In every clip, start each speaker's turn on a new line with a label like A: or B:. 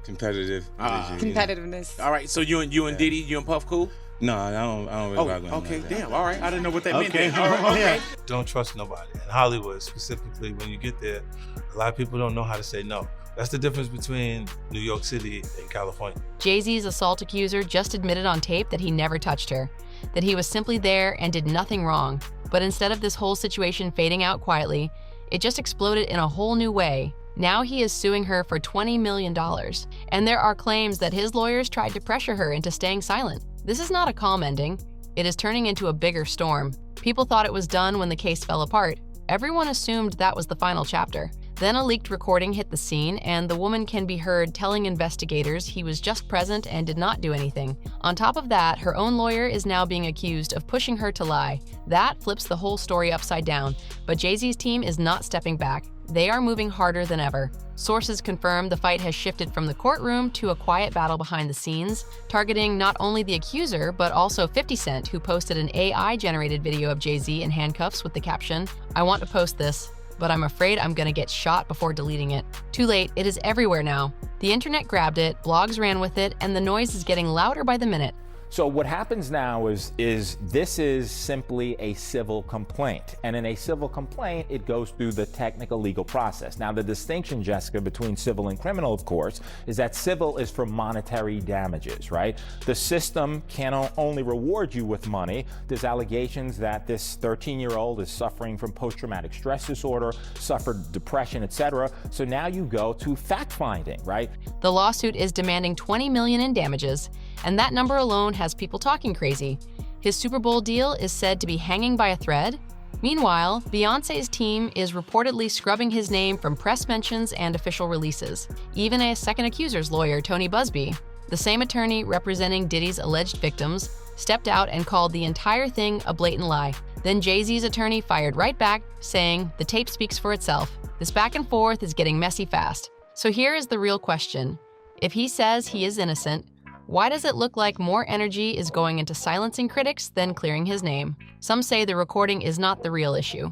A: competitive energy.
B: Competitiveness.
C: All right, so you and Diddy, you and Puff cool?
A: No, I don't really rock with him
C: okay,
A: like that.
C: damn. All right, I didn't know what that meant.
D: Okay,
C: All right, okay.
D: Don't trust nobody. In Hollywood, specifically, when you get there, a lot of people don't know how to say no. That's the difference between New York City and California.
E: Jay-Z's assault accuser just admitted on tape that he never touched her, that he was simply there and did nothing wrong. But instead of this whole situation fading out quietly, it just exploded in a whole new way. Now he is suing her for $20 million, and there are claims that his lawyers tried to pressure her into staying silent. This is not a calm ending. It is turning into a bigger storm. People thought it was done when the case fell apart. Everyone assumed that was the final chapter. Then a leaked recording hit the scene, and the woman can be heard telling investigators he was just present and did not do anything. On top of that, her own lawyer is now being accused of pushing her to lie. That flips the whole story upside down, but Jay-Z's team is not stepping back. They are moving harder than ever. Sources confirm the fight has shifted from the courtroom to a quiet battle behind the scenes, targeting not only the accuser, but also 50 Cent, who posted an AI-generated video of Jay-Z in handcuffs with the caption, "I want to post this, but I'm afraid I'm gonna get shot before deleting it." Too late, it is everywhere now. The internet grabbed it, blogs ran with it, and the noise is getting louder by the minute.
F: So what happens now is this is simply a civil complaint. And in a civil complaint, it goes through the technical legal process. Now, the distinction, Jessica, between civil and criminal, of course, is that civil is for monetary damages, right? The system can only reward you with money. There's allegations that this 13-year-old is suffering from post-traumatic stress disorder, suffered depression, etc. So now you go to fact-finding, right?
E: The lawsuit is demanding $20 million in damages, and that number alone has people talking crazy. His Super Bowl deal is said to be hanging by a thread. Meanwhile, Beyoncé's team is reportedly scrubbing his name from press mentions and official releases. Even a second accuser's lawyer, Tony Busby, the same attorney representing Diddy's alleged victims, stepped out and called the entire thing a blatant lie. Then Jay-Z's attorney fired right back, saying the tape speaks for itself. This back and forth is getting messy fast. So here is the real question. If he says he is innocent, why does it look like more energy is going into silencing critics than clearing his name? Some say the recording is not the real issue.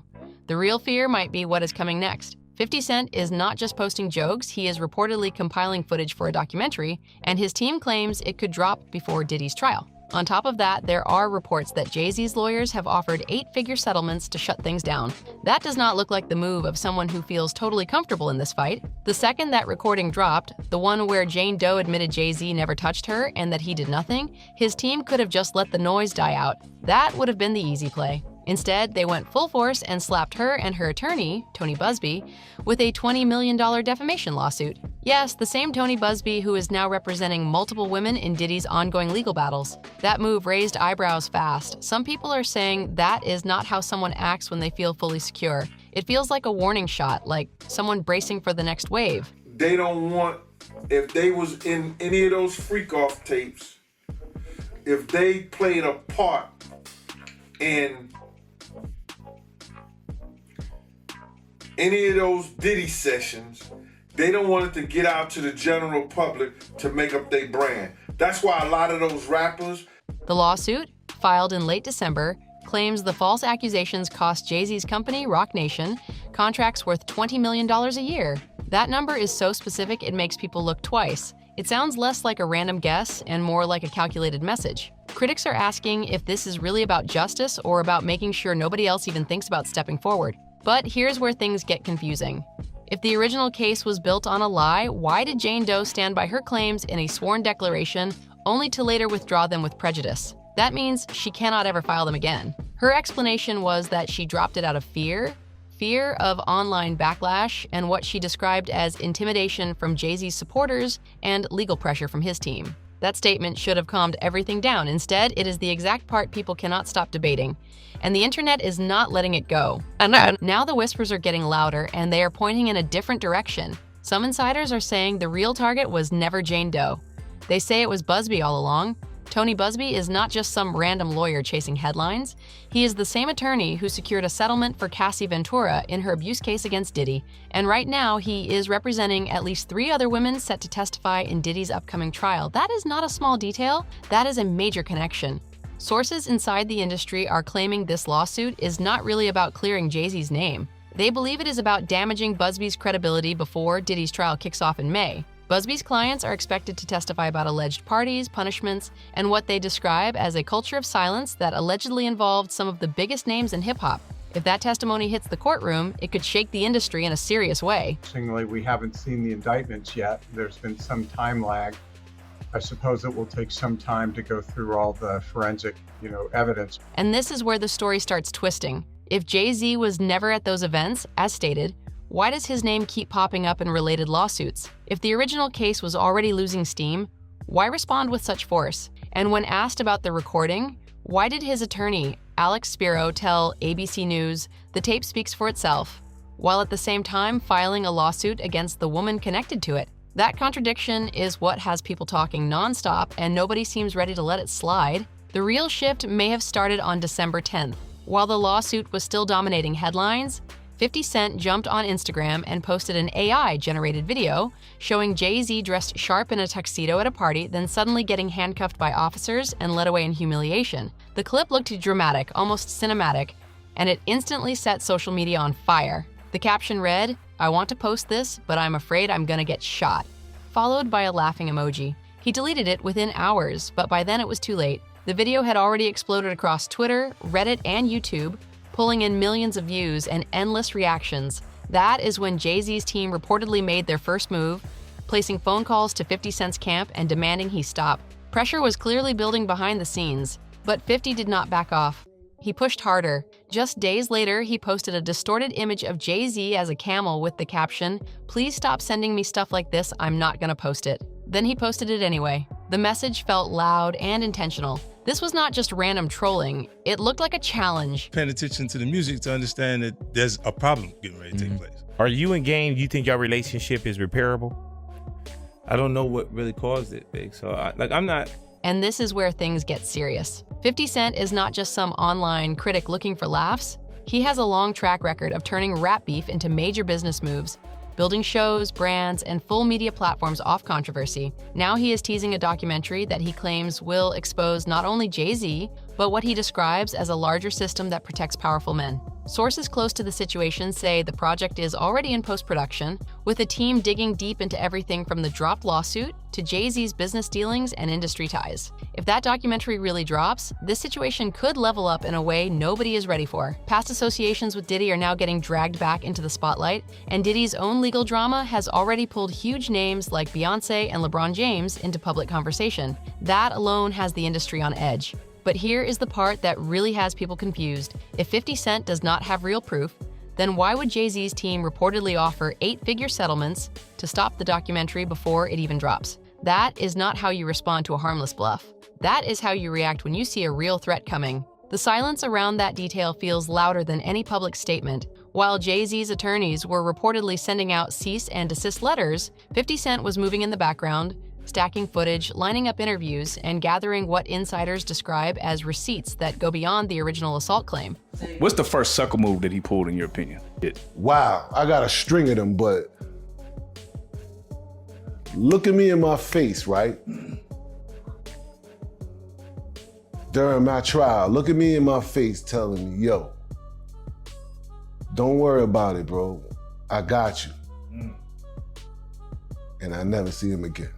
E: The real fear might be what is coming next. 50 Cent is not just posting jokes, he is reportedly compiling footage for a documentary, and his team claims it could drop before Diddy's trial. On top of that, there are reports that Jay-Z's lawyers have offered 8-figure settlements to shut things down. That does not look like the move of someone who feels totally comfortable in this fight. The second that recording dropped, the one where Jane Doe admitted Jay-Z never touched her and that he did nothing, his team could have just let the noise die out. That would have been the easy play. Instead, they went full force and slapped her and her attorney, Tony Busby, with a $20 million defamation lawsuit. Yes, the same Tony Busby who is now representing multiple women in Diddy's ongoing legal battles. That move raised eyebrows fast. Some people are saying that is not how someone acts when they feel fully secure. It feels like a warning shot, like someone bracing for the next wave.
G: They don't want, if they was in any of those freak-off tapes, if they played a part in any of those Diddy sessions, they don't want it to get out to the general public to make up their brand. That's why a lot of those rappers...
E: The lawsuit, filed in late December, claims the false accusations cost Jay-Z's company, Roc Nation, contracts worth $20 million a year. That number is so specific it makes people look twice. It sounds less like a random guess and more like a calculated message. Critics are asking if this is really about justice or about making sure nobody else even thinks about stepping forward. But here's where things get confusing. If the original case was built on a lie, why did Jane Doe stand by her claims in a sworn declaration only to later withdraw them with prejudice? That means she cannot ever file them again. Her explanation was that she dropped it out of fear of online backlash and what she described as intimidation from Jay-Z's supporters and legal pressure from his team. That statement should have calmed everything down. Instead, it is the exact part people cannot stop debating. And the internet is not letting it go. And now the whispers are getting louder and they are pointing in a different direction. Some insiders are saying the real target was never Jane Doe. They say it was Busby all along. Tony Busby is not just some random lawyer chasing headlines. He is the same attorney who secured a settlement for Cassie Ventura in her abuse case against Diddy. And right now, he is representing at least 3 other women set to testify in Diddy's upcoming trial. That is not a small detail. That is a major connection. Sources inside the industry are claiming this lawsuit is not really about clearing Jay-Z's name. They believe it is about damaging Busby's credibility before Diddy's trial kicks off in May. Busby's clients are expected to testify about alleged parties, punishments, and what they describe as a culture of silence that allegedly involved some of the biggest names in hip-hop. If that testimony hits the courtroom, it could shake the industry in a serious way.
B: Interestingly, we haven't seen the indictments yet. There's been some time lag. I suppose it will take some time to go through all the forensic, evidence.
E: And this is where the story starts twisting. If Jay-Z was never at those events, as stated, why does his name keep popping up in related lawsuits? If the original case was already losing steam, why respond with such force? And when asked about the recording, why did his attorney, Alex Spiro, tell ABC News the tape speaks for itself, while at the same time filing a lawsuit against the woman connected to it? That contradiction is what has people talking nonstop, and nobody seems ready to let it slide. The real shift may have started on December 10th. While the lawsuit was still dominating headlines, 50 Cent jumped on Instagram and posted an AI-generated video showing Jay-Z dressed sharp in a tuxedo at a party, then suddenly getting handcuffed by officers and led away in humiliation. The clip looked dramatic, almost cinematic, and it instantly set social media on fire. The caption read, "I want to post this, but I'm afraid I'm gonna get shot," followed by a laughing emoji. He deleted it within hours, but by then it was too late. The video had already exploded across Twitter, Reddit, and YouTube, pulling in millions of views and endless reactions. That is when Jay-Z's team reportedly made their first move, placing phone calls to 50 Cent's camp and demanding he stop. Pressure was clearly building behind the scenes, but 50 did not back off. He pushed harder. Just days later, he posted a distorted image of Jay-Z as a camel with the caption, "Please stop sending me stuff like this, I'm not gonna post it." Then he posted it anyway. The message felt loud and intentional. This was not just random trolling, it looked like a challenge.
D: Paying attention to the music to understand that there's a problem getting ready to take place.
C: Are you and Game, you think your relationship is repairable?
D: I don't know what really caused it, big. So I'm not.
E: And this is where things get serious. 50 Cent is not just some online critic looking for laughs. He has a long track record of turning rap beef into major business moves, building shows, brands, and full media platforms off controversy. Now he is teasing a documentary that he claims will expose not only Jay-Z, but what he describes as a larger system that protects powerful men. Sources close to the situation say the project is already in post-production, with a team digging deep into everything from the dropped lawsuit to Jay-Z's business dealings and industry ties. If that documentary really drops, this situation could level up in a way nobody is ready for. Past associations with Diddy are now getting dragged back into the spotlight, and Diddy's own legal drama has already pulled huge names like Beyonce and LeBron James into public conversation. That alone has the industry on edge. But here is the part that really has people confused. If 50 Cent does not have real proof, then why would Jay-Z's team reportedly offer 8-figure settlements to stop the documentary before it even drops? That is not how you respond to a harmless bluff. That is how you react when you see a real threat coming. The silence around that detail feels louder than any public statement. While Jay-Z's attorneys were reportedly sending out cease and desist letters, 50 Cent was moving in the background, stacking footage, lining up interviews, and gathering what insiders describe as receipts that go beyond the original assault claim.
H: What's the first sucker move that he pulled, in your opinion?
I: Wow, I got a string of them, but look at me in my face, right? During my trial, look at me in my face telling me, yo, don't worry about it, bro. I got you. And I never see him again.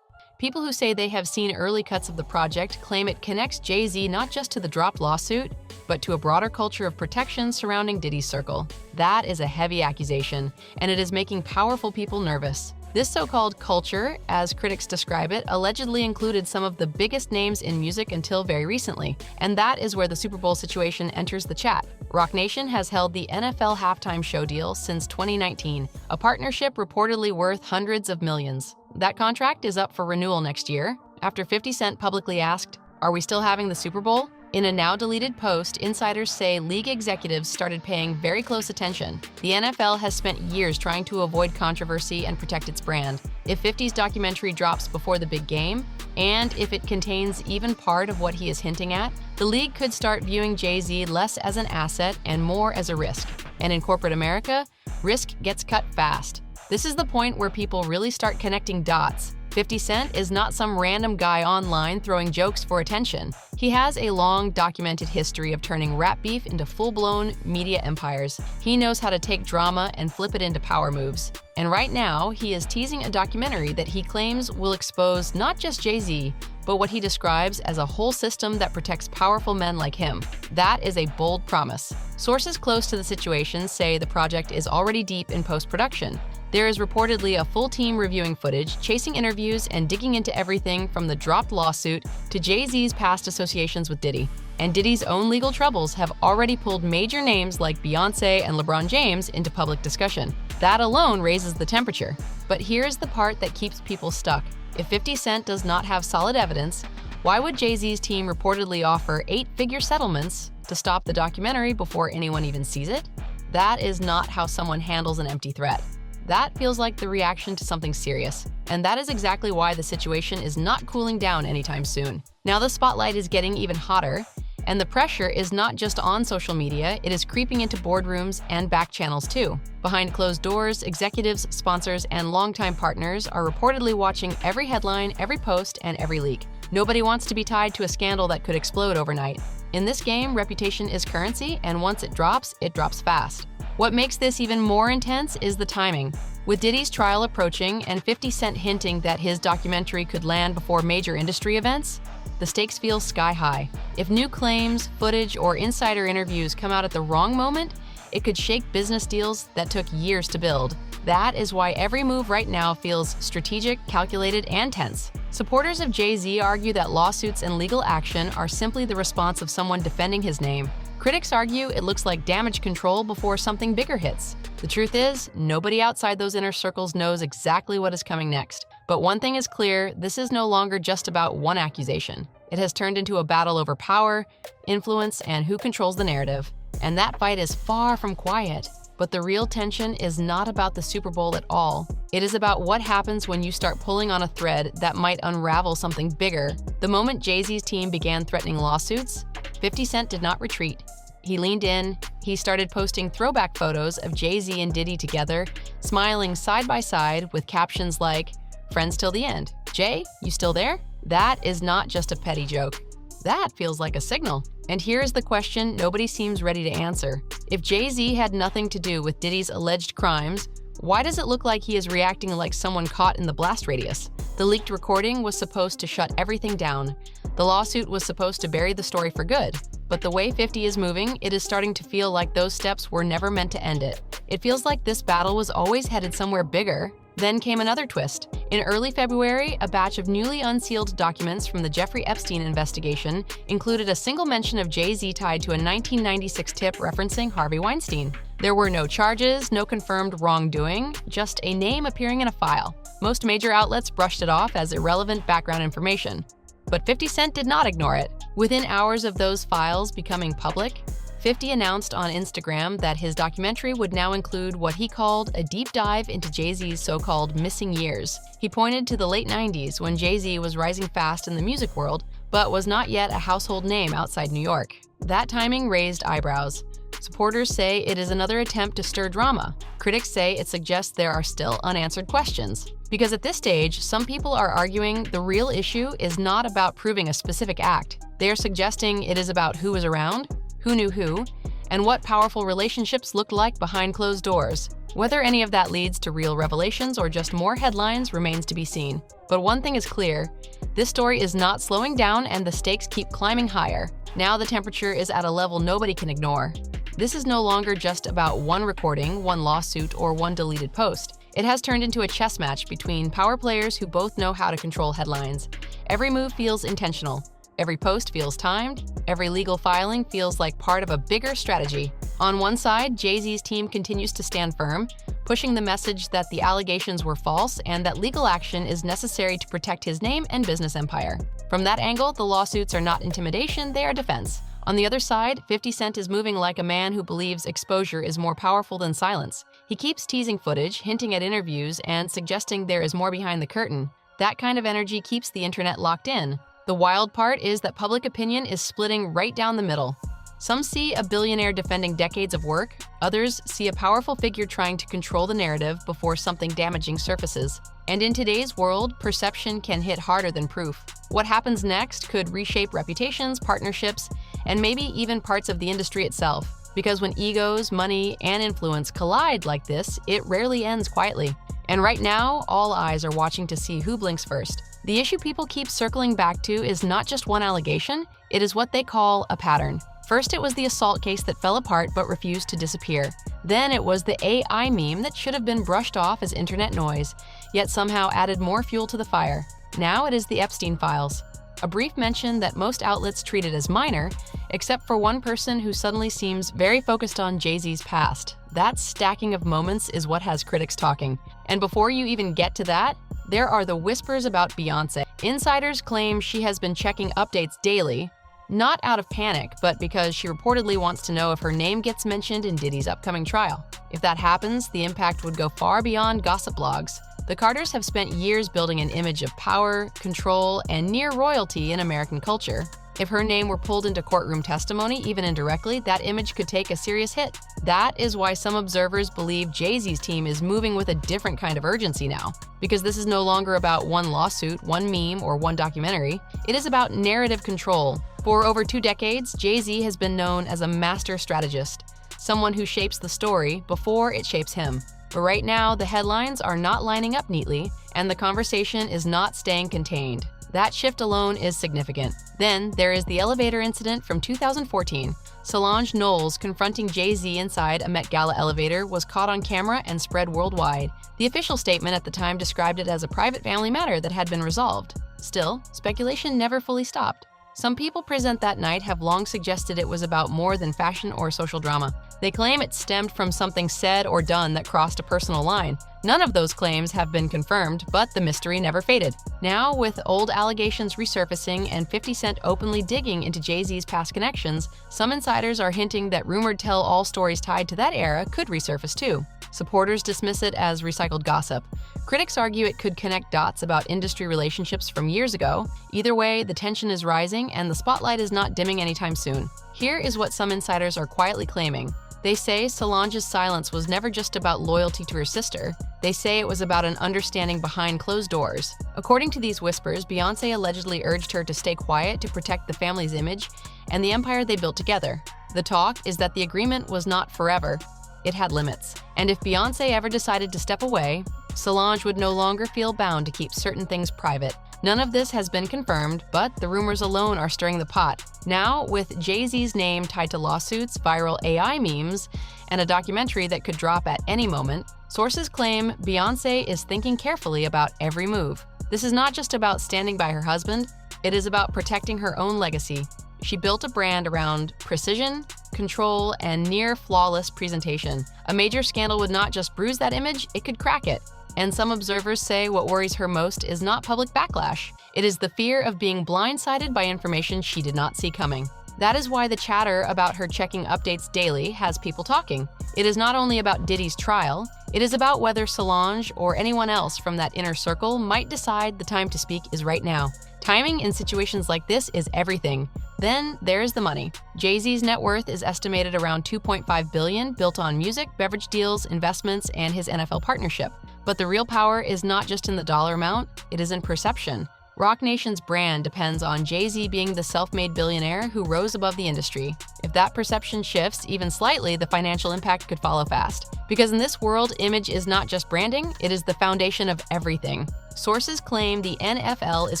E: People who say they have seen early cuts of the project claim it connects Jay-Z not just to the dropped lawsuit, but to a broader culture of protection surrounding Diddy's circle. That is a heavy accusation, and it is making powerful people nervous. This so-called culture, as critics describe it, allegedly included some of the biggest names in music until very recently, and that is where the Super Bowl situation enters the chat. Roc Nation has held the NFL halftime show deal since 2019, a partnership reportedly worth hundreds of millions. That contract is up for renewal next year, after 50 Cent publicly asked, "Are we still having the Super Bowl?" In a now-deleted post, insiders say league executives started paying very close attention. The NFL has spent years trying to avoid controversy and protect its brand. If 50's documentary drops before the big game, and if it contains even part of what he is hinting at, the league could start viewing Jay-Z less as an asset and more as a risk. And in corporate America, risk gets cut fast. This is the point where people really start connecting dots. 50 Cent is not some random guy online throwing jokes for attention. He has a long, documented history of turning rap beef into full-blown media empires. He knows how to take drama and flip it into power moves. And right now, he is teasing a documentary that he claims will expose not just Jay-Z, but what he describes as a whole system that protects powerful men like him. That is a bold promise. Sources close to the situation say the project is already deep in post-production. There is reportedly a full team reviewing footage, chasing interviews, and digging into everything from the dropped lawsuit to Jay-Z's past associations with Diddy. And Diddy's own legal troubles have already pulled major names like Beyonce and LeBron James into public discussion. That alone raises the temperature. But here's the part that keeps people stuck. If 50 Cent does not have solid evidence, why would Jay-Z's team reportedly offer 8-figure settlements to stop the documentary before anyone even sees it? That is not how someone handles an empty threat. That feels like the reaction to something serious. And that is exactly why the situation is not cooling down anytime soon. Now the spotlight is getting even hotter, and the pressure is not just on social media, it is creeping into boardrooms and back channels too. Behind closed doors, executives, sponsors, and longtime partners are reportedly watching every headline, every post, and every leak. Nobody wants to be tied to a scandal that could explode overnight. In this game, reputation is currency, and once it drops fast. What makes this even more intense is the timing. With Diddy's trial approaching and 50 Cent hinting that his documentary could land before major industry events, the stakes feel sky high. If new claims, footage, or insider interviews come out at the wrong moment, it could shake business deals that took years to build. That is why every move right now feels strategic, calculated, and tense. Supporters of Jay-Z argue that lawsuits and legal action are simply the response of someone defending his name. Critics argue it looks like damage control before something bigger hits. The truth is, nobody outside those inner circles knows exactly what is coming next. But one thing is clear, this is no longer just about one accusation. It has turned into a battle over power, influence, and who controls the narrative. And that fight is far from quiet. But the real tension is not about the Super Bowl at all. It is about what happens when you start pulling on a thread that might unravel something bigger. The moment Jay-Z's team began threatening lawsuits, 50 Cent did not retreat. He leaned in, he started posting throwback photos of Jay-Z and Diddy together, smiling side by side with captions like, "Friends till the end. Jay, you still there?" That is not just a petty joke. That feels like a signal. And here is the question nobody seems ready to answer. If Jay-Z had nothing to do with Diddy's alleged crimes, why does it look like he is reacting like someone caught in the blast radius? The leaked recording was supposed to shut everything down. The lawsuit was supposed to bury the story for good. But the way 50 is moving, it is starting to feel like those steps were never meant to end it. It feels like this battle was always headed somewhere bigger. Then came another twist. In early February, a batch of newly unsealed documents from the Jeffrey Epstein investigation included a single mention of Jay-Z tied to a 1996 tip referencing Harvey Weinstein. There were no charges, no confirmed wrongdoing, just a name appearing in a file. Most major outlets brushed it off as irrelevant background information. But 50 Cent did not ignore it. Within hours of those files becoming public, 50 announced on Instagram that his documentary would now include what he called a deep dive into Jay-Z's so-called missing years. He pointed to the late 90s when Jay-Z was rising fast in the music world, but was not yet a household name outside New York. That timing raised eyebrows. Supporters say it is another attempt to stir drama. Critics say it suggests there are still unanswered questions. Because at this stage, some people are arguing the real issue is not about proving a specific act. They are suggesting it is about who was around, who knew who, and what powerful relationships looked like behind closed doors. Whether any of that leads to real revelations or just more headlines remains to be seen. But one thing is clear, this story is not slowing down and the stakes keep climbing higher. Now the temperature is at a level nobody can ignore. This is no longer just about one recording, one lawsuit, or one deleted post. It has turned into a chess match between power players who both know how to control headlines. Every move feels intentional. Every post feels timed. Every legal filing feels like part of a bigger strategy. On one side, Jay-Z's team continues to stand firm, pushing the message that the allegations were false and that legal action is necessary to protect his name and business empire. From that angle, the lawsuits are not intimidation, they are defense. On the other side, 50 Cent is moving like a man who believes exposure is more powerful than silence. He keeps teasing footage, hinting at interviews, and suggesting there is more behind the curtain. That kind of energy keeps the internet locked in. The wild part is that public opinion is splitting right down the middle. Some see a billionaire defending decades of work, others see a powerful figure trying to control the narrative before something damaging surfaces. And in today's world, perception can hit harder than proof. What happens next could reshape reputations, partnerships, and maybe even parts of the industry itself. Because when egos, money, and influence collide like this, it rarely ends quietly. And right now, all eyes are watching to see who blinks first. The issue people keep circling back to is not just one allegation, it is what they call a pattern. First, it was the assault case that fell apart but refused to disappear. Then it was the AI meme that should have been brushed off as internet noise, yet somehow added more fuel to the fire. Now it is the Epstein files. A brief mention that most outlets treated as minor, except for one person who suddenly seems very focused on Jay-Z's past. That stacking of moments is what has critics talking. And before you even get to that, there are the whispers about Beyoncé. Insiders claim she has been checking updates daily, not out of panic, but because she reportedly wants to know if her name gets mentioned in Diddy's upcoming trial. If that happens, the impact would go far beyond gossip blogs. The Carters have spent years building an image of power, control, and near royalty in American culture. If her name were pulled into courtroom testimony, even indirectly, that image could take a serious hit. That is why some observers believe Jay-Z's team is moving with a different kind of urgency now. Because this is no longer about one lawsuit, one meme, or one documentary. It is about narrative control. For over 2 decades, Jay-Z has been known as a master strategist, someone who shapes the story before it shapes him. But right now, the headlines are not lining up neatly, and the conversation is not staying contained. That shift alone is significant. Then, there is the elevator incident from 2014. Solange Knowles confronting Jay-Z inside a Met Gala elevator was caught on camera and spread worldwide. The official statement at the time described it as a private family matter that had been resolved. Still, speculation never fully stopped. Some people present that night have long suggested it was about more than fashion or social drama. They claim it stemmed from something said or done that crossed a personal line. None of those claims have been confirmed, but the mystery never faded. Now, with old allegations resurfacing and 50 Cent openly digging into Jay-Z's past connections, some insiders are hinting that rumored tell-all stories tied to that era could resurface too. Supporters dismiss it as recycled gossip. Critics argue it could connect dots about industry relationships from years ago. Either way, the tension is rising and the spotlight is not dimming anytime soon. Here is what some insiders are quietly claiming. They say Solange's silence was never just about loyalty to her sister. They say it was about an understanding behind closed doors. According to these whispers, Beyoncé allegedly urged her to stay quiet to protect the family's image and the empire they built together. The talk is that the agreement was not forever. It had limits. And if Beyoncé ever decided to step away, Solange would no longer feel bound to keep certain things private. None of this has been confirmed, but the rumors alone are stirring the pot. Now, with Jay-Z's name tied to lawsuits, viral AI memes, and a documentary that could drop at any moment, sources claim Beyoncé is thinking carefully about every move. This is not just about standing by her husband, it is about protecting her own legacy. She built a brand around precision, control, and near-flawless presentation. A major scandal would not just bruise that image, it could crack it. And some observers say what worries her most is not public backlash. It is the fear of being blindsided by information she did not see coming. That is why the chatter about her checking updates daily has people talking. It is not only about Diddy's trial, it is about whether Solange or anyone else from that inner circle might decide the time to speak is right now. Timing in situations like this is everything. Then there's the money. Jay-Z's net worth is estimated around $2.5 billion, built on music, beverage deals, investments, and his NFL partnership. But the real power is not just in the dollar amount, it is in perception. Roc Nation's brand depends on Jay-Z being the self-made billionaire who rose above the industry. If that perception shifts even slightly, the financial impact could follow fast. Because in this world, image is not just branding, it is the foundation of everything. Sources claim the NFL is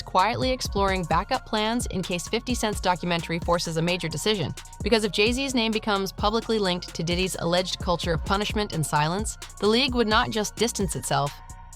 E: quietly exploring backup plans in case 50 Cent's documentary forces a major decision. Because if Jay-Z's name becomes publicly linked to Diddy's alleged culture of punishment and silence, the league would not just distance itself.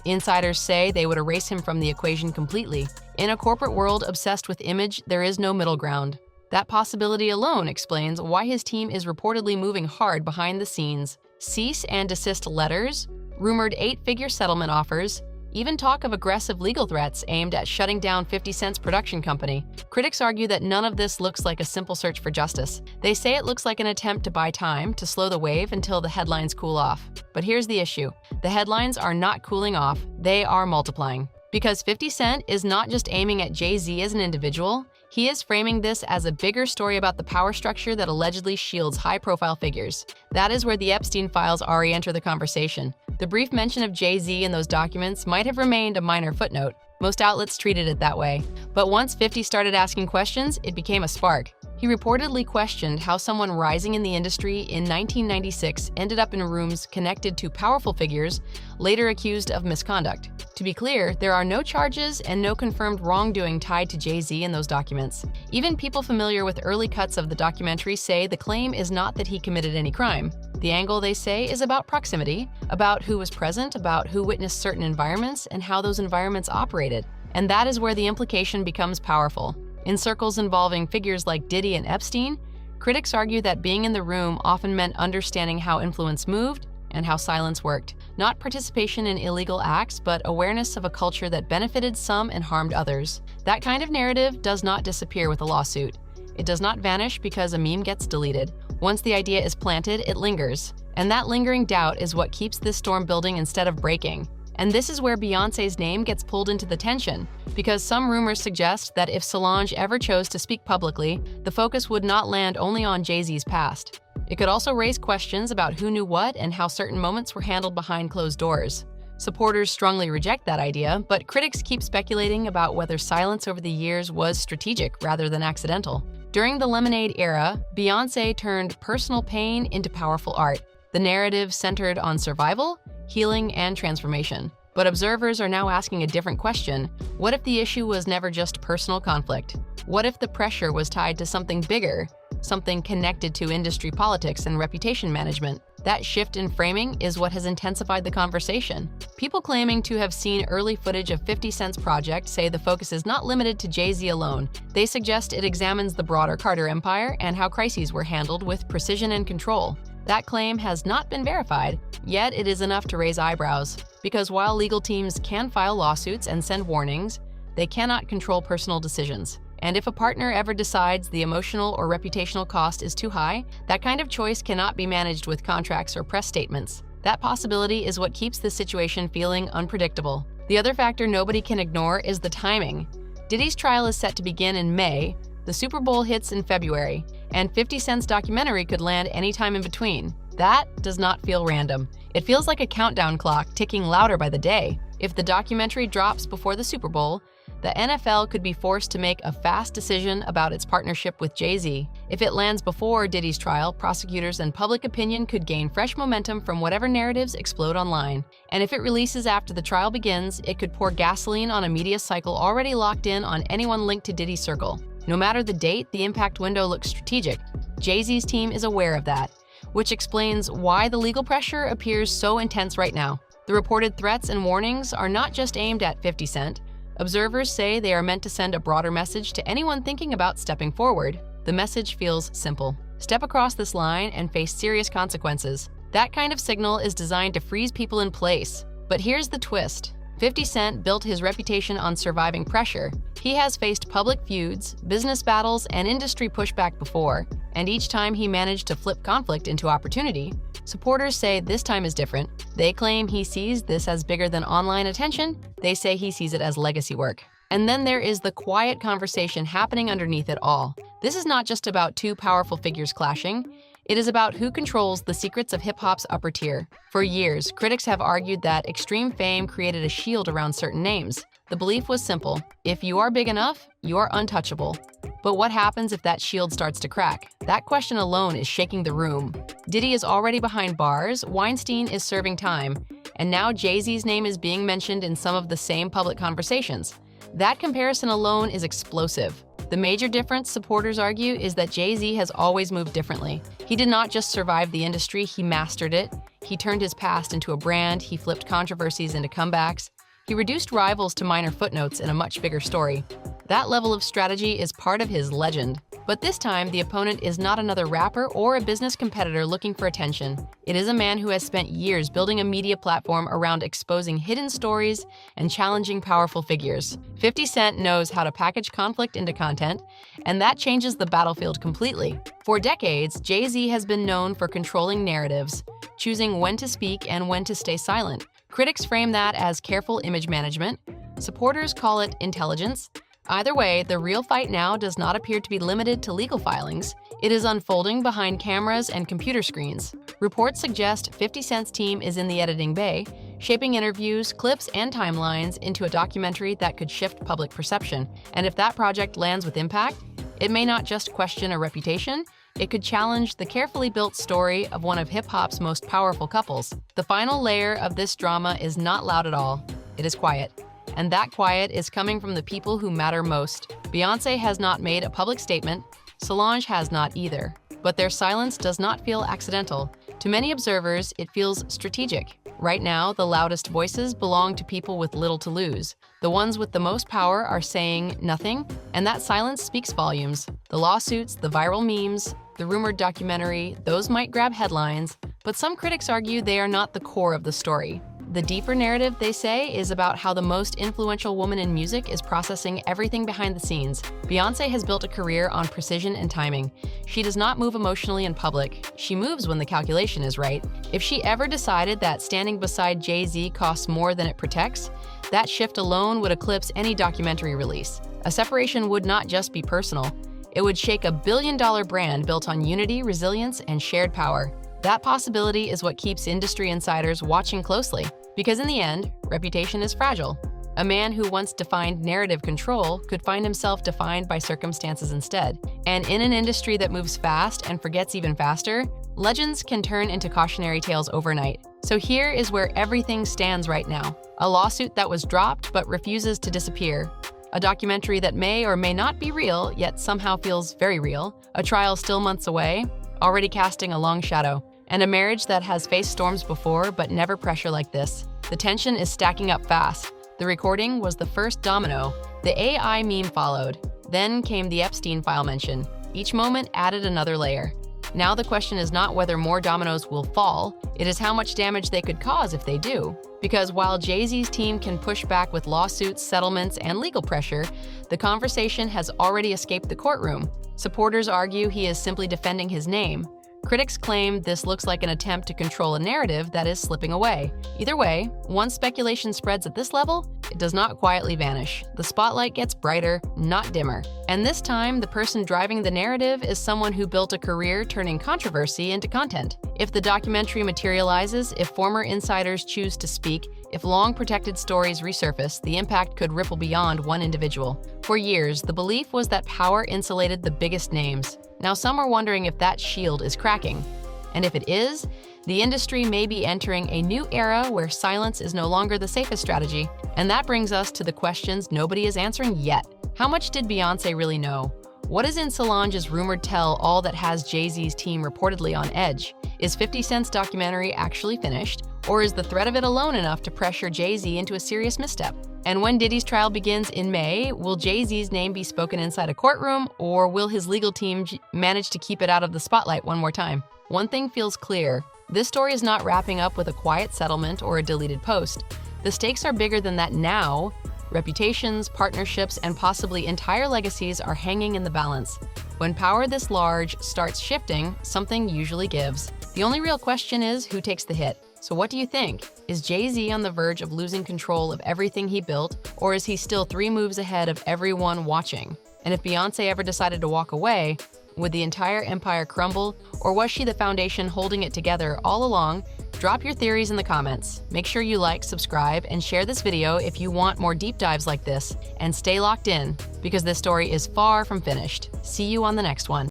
E: Insiders say they would erase him from the equation completely. In a corporate world obsessed with image, there is no middle ground. That possibility alone explains why his team is reportedly moving hard behind the scenes. Cease and desist letters, rumored 8-figure settlement offers, even talk of aggressive legal threats aimed at shutting down 50 Cent's production company. Critics argue that none of this looks like a simple search for justice. They say it looks like an attempt to buy time, to slow the wave until the headlines cool off. But here's the issue. The headlines are not cooling off, they are multiplying. Because 50 Cent is not just aiming at Jay-Z as an individual, he is framing this as a bigger story about the power structure that allegedly shields high-profile figures. That is where the Epstein files re-enter the conversation. The brief mention of Jay-Z in those documents might have remained a minor footnote. Most outlets treated it that way. But once 50 started asking questions, it became a spark. He reportedly questioned how someone rising in the industry in 1996 ended up in rooms connected to powerful figures, later accused of misconduct. To be clear, there are no charges and no confirmed wrongdoing tied to Jay-Z in those documents. Even people familiar with early cuts of the documentary say the claim is not that he committed any crime. The angle, they say, is about proximity, about who was present, about who witnessed certain environments, and how those environments operated. And that is where the implication becomes powerful. In circles involving figures like Diddy and Epstein, critics argue that being in the room often meant understanding how influence moved and how silence worked. Not participation in illegal acts, but awareness of a culture that benefited some and harmed others. That kind of narrative does not disappear with a lawsuit. It does not vanish because a meme gets deleted. Once the idea is planted, it lingers. And that lingering doubt is what keeps this storm building instead of breaking. And this is where Beyoncé's name gets pulled into the tension, because some rumors suggest that if Solange ever chose to speak publicly, the focus would not land only on Jay-Z's past. It could also raise questions about who knew what and how certain moments were handled behind closed doors. Supporters strongly reject that idea, but critics keep speculating about whether silence over the years was strategic rather than accidental. During the Lemonade era, Beyoncé turned personal pain into powerful art. The narrative centered on survival, healing, and transformation. But observers are now asking a different question. What if the issue was never just personal conflict? What if the pressure was tied to something bigger, something connected to industry politics and reputation management? That shift in framing is what has intensified the conversation. People claiming to have seen early footage of 50 Cent's project say the focus is not limited to Jay-Z alone. They suggest it examines the broader Carter empire and how crises were handled with precision and control. That claim has not been verified, yet it is enough to raise eyebrows. Because while legal teams can file lawsuits and send warnings, they cannot control personal decisions. And if a partner ever decides the emotional or reputational cost is too high, that kind of choice cannot be managed with contracts or press statements. That possibility is what keeps this situation feeling unpredictable. The other factor nobody can ignore is the timing. Diddy's trial is set to begin in May, the Super Bowl hits in February, and 50 Cent's documentary could land anytime in between. That does not feel random. It feels like a countdown clock ticking louder by the day. If the documentary drops before the Super Bowl, the NFL could be forced to make a fast decision about its partnership with Jay-Z. If it lands before Diddy's trial, prosecutors and public opinion could gain fresh momentum from whatever narratives explode online. And if it releases after the trial begins, it could pour gasoline on a media cycle already locked in on anyone linked to Diddy's circle. No matter the date, the impact window looks strategic. Jay-Z's team is aware of that, which explains why the legal pressure appears so intense right now. The reported threats and warnings are not just aimed at 50 Cent. Observers say they are meant to send a broader message to anyone thinking about stepping forward. The message feels simple. Step across this line and face serious consequences. That kind of signal is designed to freeze people in place. But here's the twist. 50 Cent built his reputation on surviving pressure. He has faced public feuds, business battles, and industry pushback before, and each time he managed to flip conflict into opportunity. Supporters say this time is different. They claim he sees this as bigger than online attention. They say he sees it as legacy work. And then there is the quiet conversation happening underneath it all. This is not just about two powerful figures clashing. It is about who controls the secrets of hip-hop's upper tier. For years, critics have argued that extreme fame created a shield around certain names. The belief was simple: if you are big enough, you are untouchable. But what happens if that shield starts to crack? That question alone is shaking the room. Diddy is already behind bars, Weinstein is serving time, and now Jay-Z's name is being mentioned in some of the same public conversations. That comparison alone is explosive. The major difference, supporters argue, is that Jay-Z has always moved differently. He did not just survive the industry, he mastered it. He turned his past into a brand, he flipped controversies into comebacks. He reduced rivals to minor footnotes in a much bigger story. That level of strategy is part of his legend. But this time, the opponent is not another rapper or a business competitor looking for attention. It is a man who has spent years building a media platform around exposing hidden stories and challenging powerful figures. 50 Cent knows how to package conflict into content, and that changes the battlefield completely. For decades, Jay-Z has been known for controlling narratives, choosing when to speak and when to stay silent. Critics frame that as careful image management, Supporters call it intelligence. Either way, the real fight now does not appear to be limited to legal filings. It is unfolding behind cameras and computer screens. Reports suggest 50 Cent's team is in the editing bay, shaping interviews, clips, and timelines into a documentary that could shift public perception. And if that project lands with impact, it may not just question a reputation, it could challenge the carefully built story of one of hip-hop's most powerful couples. The final layer of this drama is not loud at all. It is quiet. And that quiet is coming from the people who matter most. Beyoncé has not made a public statement. Solange has not either. But their silence does not feel accidental. To many observers, it feels strategic. Right now, the loudest voices belong to people with little to lose. The ones with the most power are saying nothing, and that silence speaks volumes. The lawsuits, the viral memes, the rumored documentary, those might grab headlines, but some critics argue they are not the core of the story. The deeper narrative, they say, is about how the most influential woman in music is processing everything behind the scenes. Beyoncé has built a career on precision and timing. She does not move emotionally in public. She moves when the calculation is right. If she ever decided that standing beside Jay-Z costs more than it protects, that shift alone would eclipse any documentary release. A separation would not just be personal. It would shake a billion-dollar brand built on unity, resilience, and shared power. That possibility is what keeps industry insiders watching closely. Because in the end, reputation is fragile. A man who once defined narrative control could find himself defined by circumstances instead. And in an industry that moves fast and forgets even faster, legends can turn into cautionary tales overnight. So here is where everything stands right now. A lawsuit that was dropped but refuses to disappear. A documentary that may or may not be real, yet somehow feels very real. A trial still months away, already casting a long shadow. And a marriage that has faced storms before, but never pressure like this. The tension is stacking up fast. The recording was the first domino. The AI meme followed. Then came the Epstein file mention. Each moment added another layer. Now the question is not whether more dominoes will fall, it is how much damage they could cause if they do. Because while Jay-Z's team can push back with lawsuits, settlements, and legal pressure, the conversation has already escaped the courtroom. Supporters argue he is simply defending his name. Critics claim this looks like an attempt to control a narrative that is slipping away. Either way, once speculation spreads at this level, it does not quietly vanish. The spotlight gets brighter, not dimmer. And this time, the person driving the narrative is someone who built a career turning controversy into content. If the documentary materializes, if former insiders choose to speak, if long-protected stories resurface, the impact could ripple beyond one individual. For years, the belief was that power insulated the biggest names. Now some are wondering if that shield is cracking. And if it is, the industry may be entering a new era where silence is no longer the safest strategy. And that brings us to the questions nobody is answering yet. How much did Beyoncé really know? What is in Solange's rumored tell all that has Jay-Z's team reportedly on edge? Is 50 Cent's documentary actually finished? Or is the threat of it alone enough to pressure Jay-Z into a serious misstep? And when Diddy's trial begins in May, will Jay-Z's name be spoken inside a courtroom, or will his legal team manage to keep it out of the spotlight one more time? One thing feels clear. This story is not wrapping up with a quiet settlement or a deleted post. The stakes are bigger than that now. Reputations, partnerships, and possibly entire legacies are hanging in the balance. When power this large starts shifting, something usually gives. The only real question is who takes the hit. So what do you think? Is Jay-Z on the verge of losing control of everything he built, or is he still 3 moves ahead of everyone watching? And if Beyoncé ever decided to walk away, would the entire empire crumble, or was she the foundation holding it together all along? Drop your theories in the comments. Make sure you like, subscribe, and share this video if you want more deep dives like this. And stay locked in, because this story is far from finished. See you on the next one.